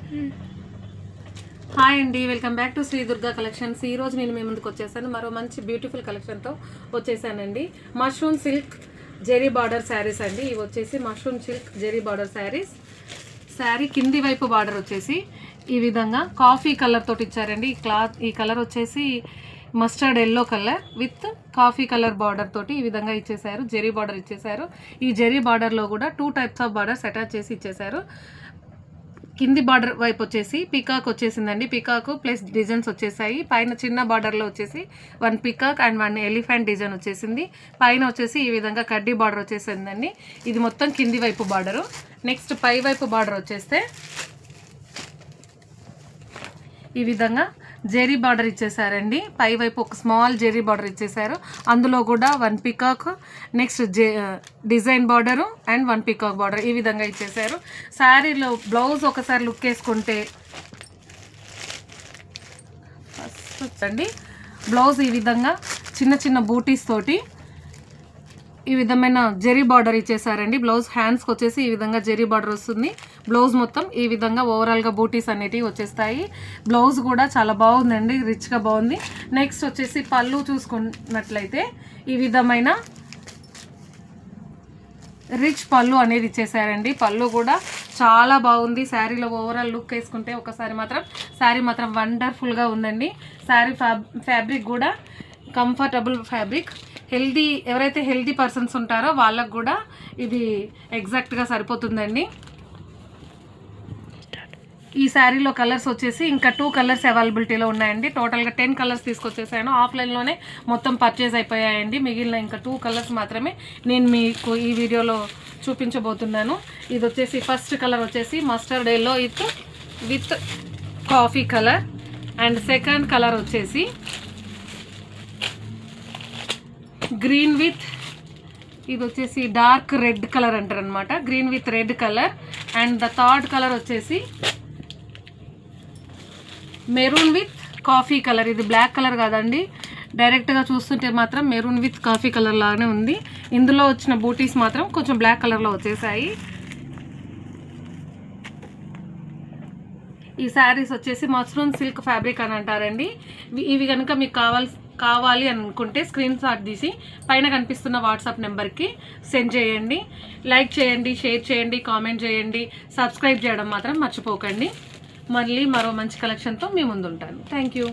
Hi అండి, welcome back to Sri Durga collections. ఈ రోజు నేను మీ ముందుకు వచ్చేసాను మరో మంచి బ్యూటిఫుల్ కలెక్షన్తో వచ్చేసానండి. Mushroom silk zari border saris అండి. ఇవి వచ్చేసి mushroom silk zari border saris. Sari కింది వైపు బార్డర్ వచ్చేసి ఈ విధంగా కాఫీ కలర్ తోటి ఇచ్చారండి. ఈ కలర్ వచ్చేసి mustard yellow colour with coffee colour border తోటి ఈ విధంగా ఇచ్చేసారు. జెరీ బార్డర్ ఇచ్చేసారు. ఈ జెరీ బార్డర్లో కూడా 2 టైప్స్ ఆఫ్ బార్డర్స్ అటాచ్ చేసి ఇచ్చేసారు. కింది బార్డర్ వైపు వచ్చేసి పికాక్ వచ్చేసిందండి. పికాక్ ప్లస్ డిజైన్స్ వచ్చేసాయి. పైన చిన్న బార్డర్లో వచ్చేసి 1 పికాక్ అండ్ 1 ఎలిఫెంట్ డిజైన్ వచ్చేసింది. పైన వచ్చేసి ఈ విధంగా కడ్డీ బార్డర్ వచ్చేసిందండి. ఇది మొత్తం కింది వైపు బార్డరు. నెక్స్ట్ పై వైపు బార్డర్ వచ్చేస్తే ఈ విధంగా జెరీ బార్డర్ ఇచ్చేసారండి. పై వైపు ఒక స్మాల్ జెరీ బార్డర్ ఇచ్చేసారు. అందులో కూడా 1 peacock, next design border and 1 peacock border ఈ విధంగా ఇచ్చేసారు. శారీలో బ్లౌజ్ ఒకసారి లుక్ వేసుకుంటే ఫస్ట్ అండి బ్లౌజ్ ఈ విధంగా చిన్న చిన్న బూటీస్ తోటి ఈ విధమైన జెరీ బార్డర్ ఇచ్చేసారండి. బ్లౌజ్ హ్యాండ్స్కి వచ్చేసి ఈ విధంగా జెరీ బార్డర్ వస్తుంది. బ్లౌజ్ మొత్తం ఈ విధంగా ఓవరాల్గా బూటీస్ అనేటివి వచ్చేస్తాయి. బ్లౌజ్ కూడా చాలా బాగుందండి, రిచ్గా బాగుంది. నెక్స్ట్ వచ్చేసి పళ్ళు చూసుకున్నట్లయితే ఈ విధమైన రిచ్ పళ్ళు అనేది ఇచ్చేసారండి. పళ్ళు కూడా చాలా బాగుంది. శారీలో ఓవరాల్ లుక్ వేసుకుంటే ఒకసారి మాత్రం శారీ మాత్రం వండర్ఫుల్గా ఉందండి. శారీ ఫ్యాబ్రిక్ కూడా కంఫర్టబుల్ ఫ్యాబ్రిక్. ఎవరైతే హెల్దీ పర్సన్స్ ఉంటారో వాళ్ళకు కూడా ఇది ఎగ్జాక్ట్గా సరిపోతుందండి. ఈ శారీలో కలర్స్ వచ్చేసి ఇంకా 2 కలర్స్ అవైలబిలిటీలో ఉన్నాయండి. టోటల్గా 10 కలర్స్ తీసుకొచ్చేసాను. ఆఫ్లైన్లోనే మొత్తం పర్చేజ్ అయిపోయాయండి. మిగిలిన ఇంకా 2 కలర్స్ మాత్రమే నేను మీకు ఈ వీడియోలో చూపించబోతున్నాను. ఇది వచ్చేసి ఫస్ట్ కలర్ వచ్చేసి mustard yellow with coffee colour and second colour వచ్చేసి గ్రీన్ విత్ ఇది వచ్చేసి డార్క్ రెడ్ కలర్ అంటారు అనమాట. Green with red colour and the third colour వచ్చేసి మెరూన్ విత్ కాఫీ కలర్. ఇది బ్లాక్ కలర్ కాదండి, డైరెక్ట్గా చూస్తుంటే మాత్రం మెరూన్ విత్ కాఫీ కలర్ లాగానే ఉంది. ఇందులో వచ్చిన బూటీస్ మాత్రం కొంచెం బ్లాక్ కలర్లో వచ్చేసాయి. ఈ శారీస్ వచ్చేసి మష్రూమ్ సిల్క్ ఫ్యాబ్రిక్ అని అంటారండి. ఇవి కనుక మీకు కావాలి అనుకుంటే స్క్రీన్ షాట్ తీసి పైన కనిపిస్తున్న వాట్సాప్ నెంబర్కి సెండ్ చేయండి. లైక్ చేయండి, షేర్ చేయండి, కామెంట్ చేయండి, సబ్స్క్రైబ్ చేయడం మాత్రం మర్చిపోకండి. మళ్ళీ మరో మంచి కలెక్షన్తో మీ ముందు ఉంటాను. Thank you.